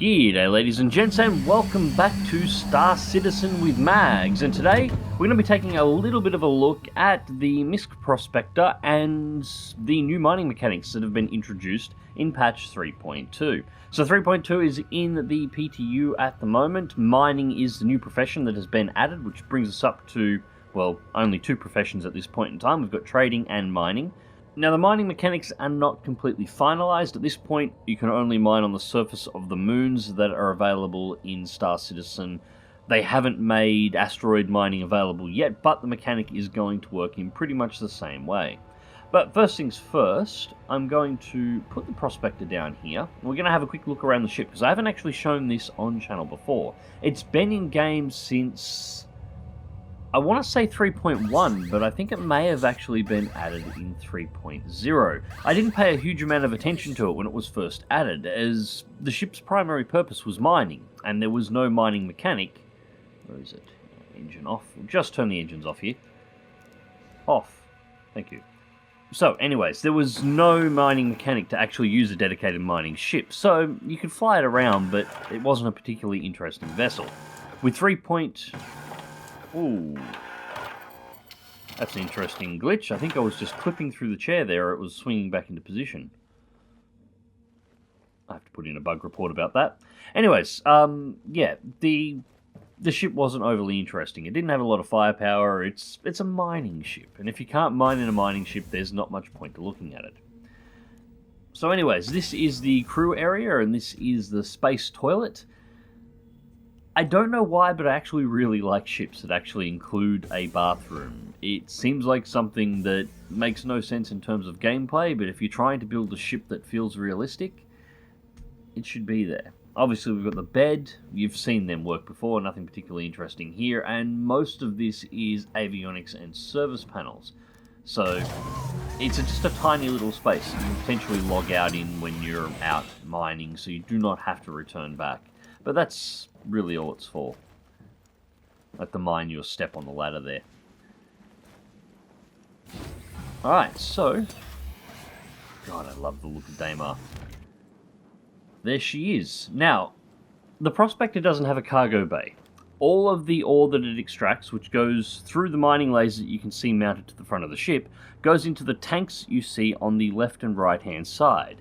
G'day ladies and gents, and welcome back to Star Citizen with Mags, and today we're going to be taking a little bit of a look at the MISC Prospector and the new mining mechanics that have been introduced in patch 3.2. So 3.2 is in the PTU at the moment. Mining is the new profession that has been added, which brings us up to, well, only two professions at this point in time. We've got trading and mining. Now, the mining mechanics are not completely finalized. At this point, you can only mine on the surface of the moons that are available in Star Citizen. They haven't made asteroid mining available yet, but the mechanic is going to work in pretty much the same way. But first things first, I'm going to put the Prospector down here. We're going to have a quick look around the ship, because I haven't actually shown this on channel before. It's been in game since, I want to say 3.1, but I think it may have actually been added in 3.0. I didn't pay a huge amount of attention to it when it was first added, as the ship's primary purpose was mining, and there was no mining mechanic. Where is it? Engine off. We'll just turn the engines off here. Off. Thank you. So, anyways, there was no mining mechanic to actually use a dedicated mining ship, so you could fly it around, but it wasn't a particularly interesting vessel. With 3. Ooh. That's an interesting glitch. I think I was just clipping through the chair there, or it was swinging back into position. I have to put in a bug report about that. Anyways, yeah, the ship wasn't overly interesting. It didn't have a lot of firepower. It's a mining ship, and if you can't mine in a mining ship, there's not much point to looking at it. So anyways, this is the crew area, and this is the space toilet. I don't know why, but I actually really like ships that actually include a bathroom. It seems like something that makes no sense in terms of gameplay, but if you're trying to build a ship that feels realistic, it should be there. Obviously, we've got the bed. You've seen them work before, nothing particularly interesting here, and most of this is avionics and service panels. So, it's just a tiny little space. You can potentially log out in when you're out mining, so you do not have to return back. But that's really all it's for. Let the mine your step on the ladder there. Alright, so... God, I love the look of Daymar. There she is. Now, the Prospector doesn't have a cargo bay. All of the ore that it extracts, which goes through the mining lasers that you can see mounted to the front of the ship, goes into the tanks you see on the left and right hand side.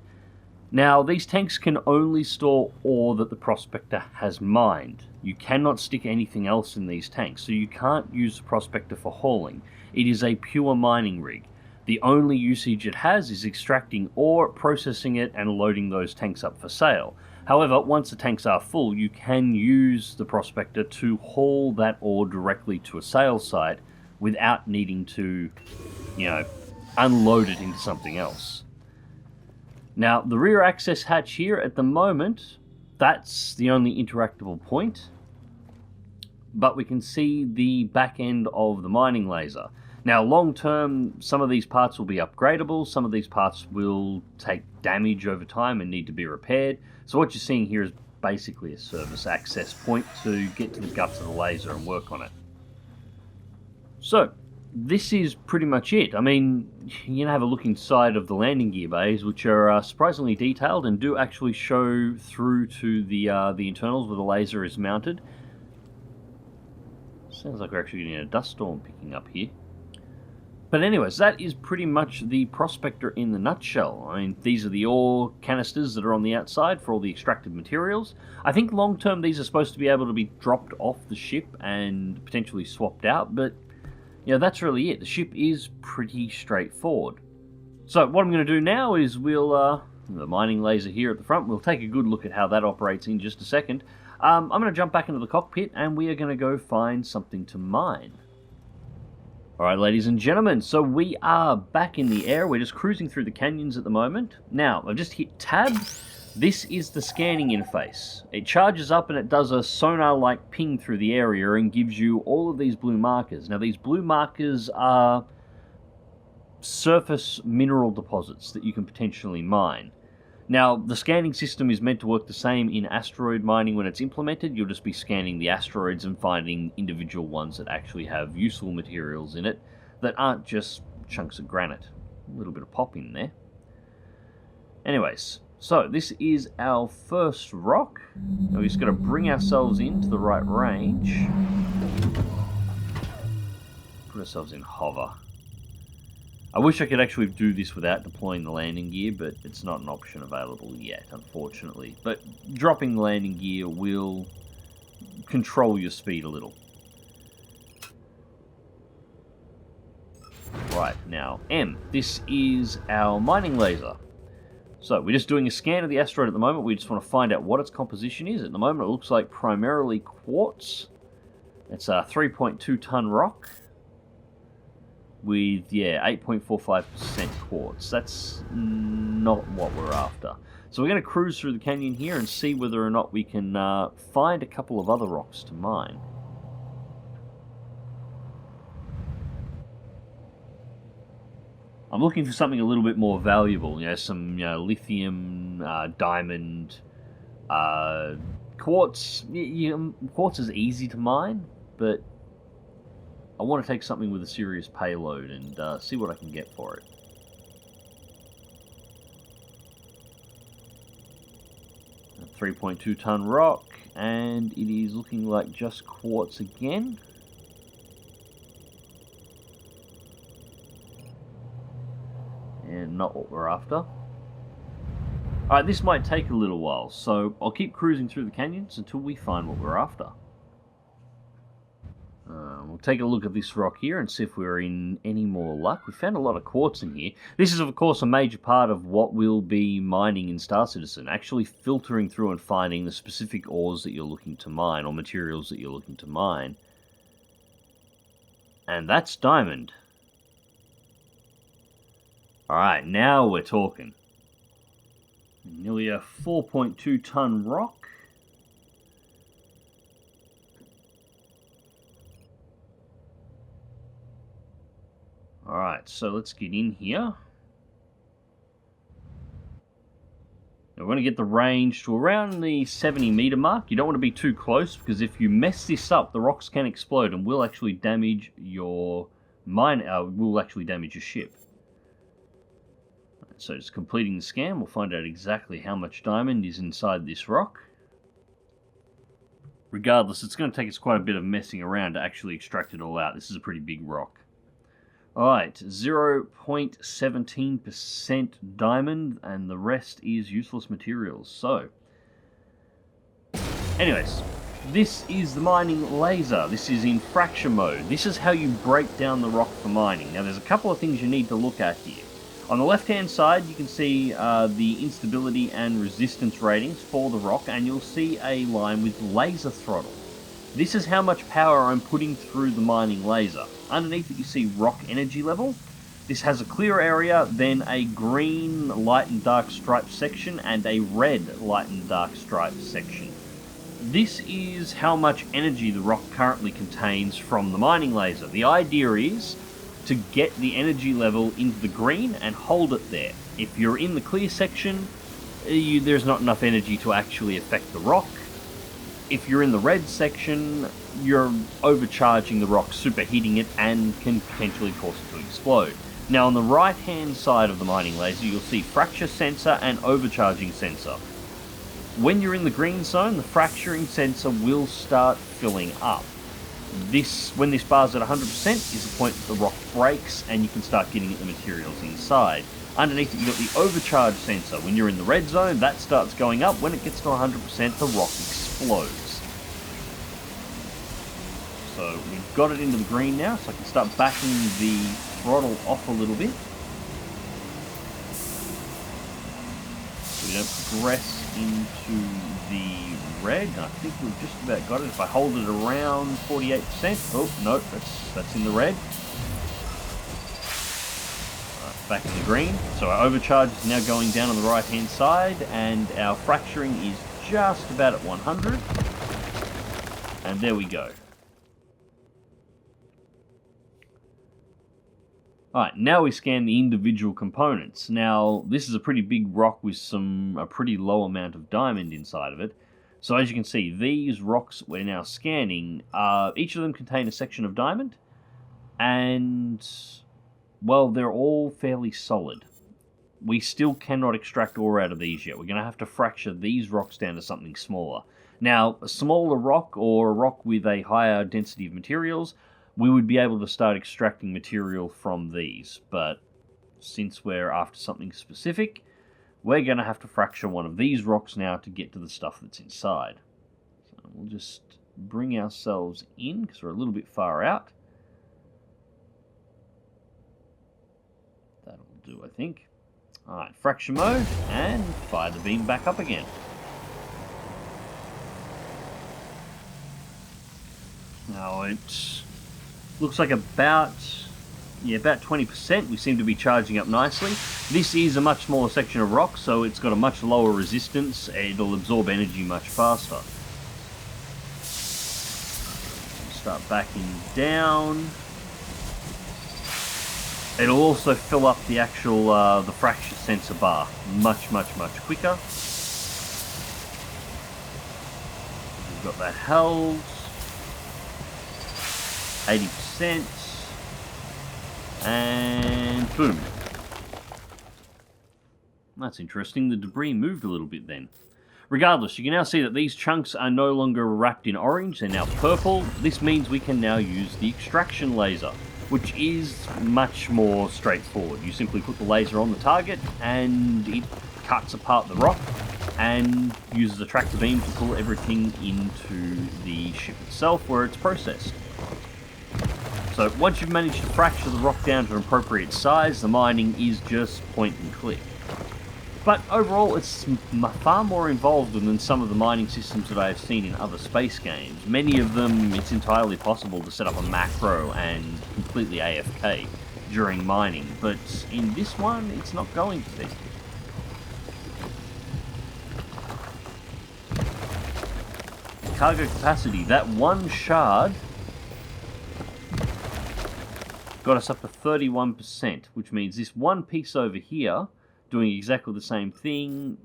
Now, these tanks can only store ore that the Prospector has mined. You cannot stick anything else in these tanks, so you can't use the Prospector for hauling. It is a pure mining rig. The only usage it has is extracting ore, processing it, and loading those tanks up for sale. However, once the tanks are full, you can use the Prospector to haul that ore directly to a sales site without needing to, unload it into something else. Now, the rear access hatch here at the moment, that's the only interactable point, but we can see the back end of the mining laser. Now, long term, some of these parts will be upgradable, some of these parts will take damage over time and need to be repaired. So what you're seeing here is basically a service access point to get to the guts of the laser and work on it. So, this is pretty much it. I mean, you can have a look inside of the landing gear bays, which are surprisingly detailed and do actually show through to the internals where the laser is mounted. Sounds like we're actually getting a dust storm picking up here. But anyways, that is pretty much the Prospector in the nutshell. I mean, these are the ore canisters that are on the outside for all the extracted materials. I think long term these are supposed to be able to be dropped off the ship and potentially swapped out, but that's really it. The ship is pretty straightforward. So what I'm going to do now is we'll, the mining laser here at the front, we'll take a good look at how that operates in just a second. I'm going to jump back into the cockpit and we are going to go find something to mine. Alright, ladies and gentlemen, so we are back in the air. We're just cruising through the canyons at the moment. Now, I've just hit tab. This is the scanning interface. It charges up and it does a sonar-like ping through the area and gives you all of these blue markers. Now, these blue markers are surface mineral deposits that you can potentially mine. Now, the scanning system is meant to work the same in asteroid mining when it's implemented. You'll just be scanning the asteroids and finding individual ones that actually have useful materials in it that aren't just chunks of granite. A little bit of pop in there. Anyways, So this is our first rock. Now we just got to bring ourselves into the right range. Put ourselves in hover. I wish I could actually do this without deploying the landing gear, but it's not an option available yet, unfortunately. But dropping the landing gear will control your speed a little. Right, now, M. This is our mining laser. So, we're just doing a scan of the asteroid at the moment. We just want to find out what its composition is. At the moment, it looks like primarily quartz. It's a 3.2 ton rock with, 8.45% quartz. That's not what we're after. So we're going to cruise through the canyon here and see whether or not we can find a couple of other rocks to mine. I'm looking for something a little bit more valuable, some lithium, diamond, quartz. Quartz is easy to mine, but I want to take something with a serious payload and see what I can get for it. A 3.2 ton rock, and it is looking like just quartz again. And not what we're after. Alright, this might take a little while, so I'll keep cruising through the canyons until we find what we're after. We'll take a look at this rock here and see if we're in any more luck. We found a lot of quartz in here. This is, of course, a major part of what we'll be mining in Star Citizen, actually filtering through and finding the specific ores that you're looking to mine, or materials that you're looking to mine. And that's diamond. Alright, now we're talking. Nearly a 4.2 ton rock. Alright, so let's get in here. Now we're going to get the range to around the 70 meter mark. You don't want to be too close, because if you mess this up, the rocks can explode and will actually damage your ship. So just completing the scan, we'll find out exactly how much diamond is inside this rock. Regardless, it's going to take us quite a bit of messing around to actually extract it all out. This is a pretty big rock. Alright, 0.17% diamond, and the rest is useless materials. So, anyways, this is the mining laser. This is in fracture mode. This is how you break down the rock for mining. Now, there's a couple of things you need to look at here. On the left-hand side, you can see the instability and resistance ratings for the rock, and you'll see a line with laser throttle. This is how much power I'm putting through the mining laser. Underneath it, you see rock energy level. This has a clear area, then a green light and dark stripe section, and a red light and dark stripe section. This is how much energy the rock currently contains from the mining laser. The idea is to get the energy level into the green and hold it there. If you're in the clear section, there's not enough energy to actually affect the rock. If you're in the red section, you're overcharging the rock, superheating it, and can potentially cause it to explode. Now, on the right-hand side of the mining laser, you'll see fracture sensor and overcharging sensor. When you're in the green zone, the fracturing sensor will start filling up. When this bar's at 100% is the point that the rock breaks and you can start getting at the materials inside. Underneath it, you've got the overcharge sensor. When you're in the red zone, that starts going up. When it gets to 100%, the rock explodes. So we've got it into the green now, so I can start backing the throttle off a little bit, so we don't progress into the red. I think we've just about got it. If I hold it around 48%, oh no, that's in the red. Back in the green. So our overcharge is now going down on the right hand side, and our fracturing is just about at 100. And there we go. Alright, now we scan the individual components. Now, this is a pretty big rock with a pretty low amount of diamond inside of it. So as you can see, these rocks we're now scanning, each of them contain a section of diamond, and, well, they're all fairly solid. we still cannot extract ore out of these yet. We're going to have to fracture these rocks down to something smaller. Now, a smaller rock or a rock with a higher density of materials, we would be able to start extracting material from these. But since we're after something specific, we're going to have to fracture one of these rocks now to get to the stuff that's inside. So we'll just bring ourselves in because we're a little bit far out. That'll do, I think. Alright, fracture mode, and fire the beam back up again. Now it looks like about 20%. We seem to be charging up nicely. This is a much smaller section of rock, so it's got a much lower resistance. It'll absorb energy much faster. Start backing down. It'll also fill up the actual the fracture sensor bar much quicker. We've got that held. 80%. And boom. That's interesting. The debris moved a little bit then. Regardless, you can now see that these chunks are no longer wrapped in orange. They're now purple. This means we can now use the extraction laser, which is much more straightforward. You simply put the laser on the target and it cuts apart the rock and uses a tractor beam to pull everything into the ship itself where it's processed. So once you've managed to fracture the rock down to an appropriate size, the mining is just point and click. But overall, it's far more involved than some of the mining systems that I have seen in other space games. Many of them, it's entirely possible to set up a macro and completely AFK during mining, but in this one, it's not going to be. Cargo capacity, that one shard got us up to 31%, which means this one piece over here doing exactly the same thing,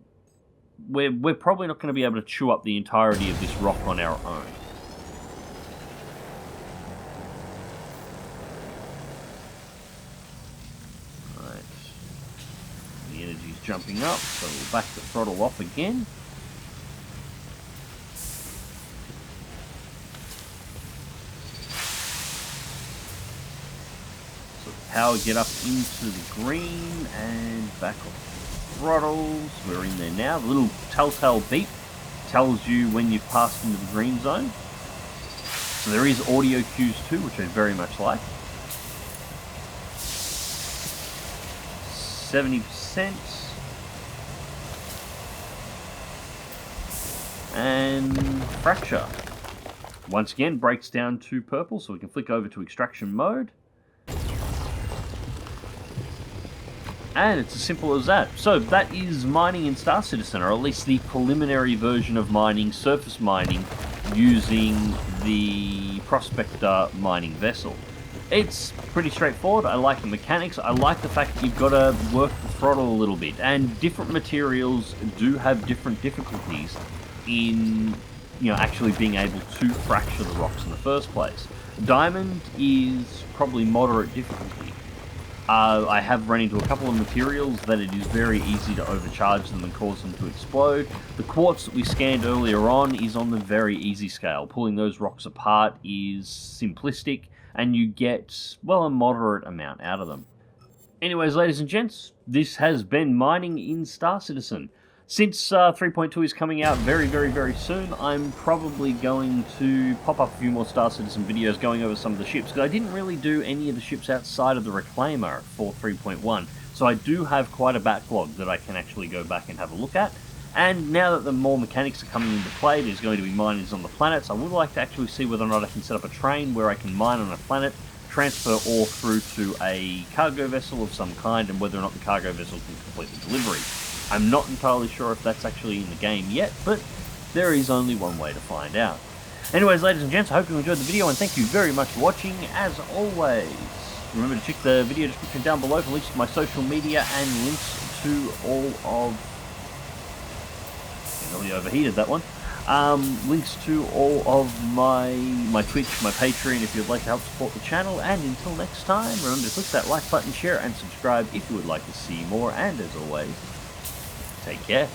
we're probably not going to be able to chew up the entirety of this rock on our own. Right. The energy's jumping up, so we'll back the throttle off again. Power get up into the green and back off the throttles. We're in there now. The little telltale beep tells you when you've passed into the green zone. So there is audio cues too, which I very much like. 70%. And fracture. Once again, breaks down to purple, so we can flick over to extraction mode. And it's as simple as that. So that is mining in Star Citizen, or at least the preliminary version of mining, surface mining, using the Prospector mining vessel. It's pretty straightforward. I like the mechanics. I like the fact that you've got to work the throttle a little bit. And different materials do have different difficulties in, actually being able to fracture the rocks in the first place. Diamond is probably moderate difficulty. I have run into a couple of materials that it is very easy to overcharge them and cause them to explode. The quartz that we scanned earlier on is on the very easy scale. Pulling those rocks apart is simplistic, and you get, well, a moderate amount out of them. Anyways, ladies and gents, this has been mining in Star Citizen. Since 3.2 is coming out very soon, I'm probably going to pop up a few more Star Citizen videos going over some of the ships, because I didn't really do any of the ships outside of the Reclaimer for 3.1, so I do have quite a backlog that I can actually go back and have a look at. And now that the more mechanics are coming into play, there's going to be miners on the planets, I would like to actually see whether or not I can set up a train where I can mine on a planet, transfer ore through to a cargo vessel of some kind, and whether or not the cargo vessel can complete the delivery. I'm not entirely sure if that's actually in the game yet, but there is only one way to find out. Anyways, ladies and gents, I hope you enjoyed the video, and thank you very much for watching. As always, remember to check the video description down below for links to my social media and links to all of... I nearly overheated that one. Links to all of my Twitch, my Patreon if you'd like to help support the channel. And until next time, remember to click that like button, share and subscribe if you would like to see more. And as always, take care.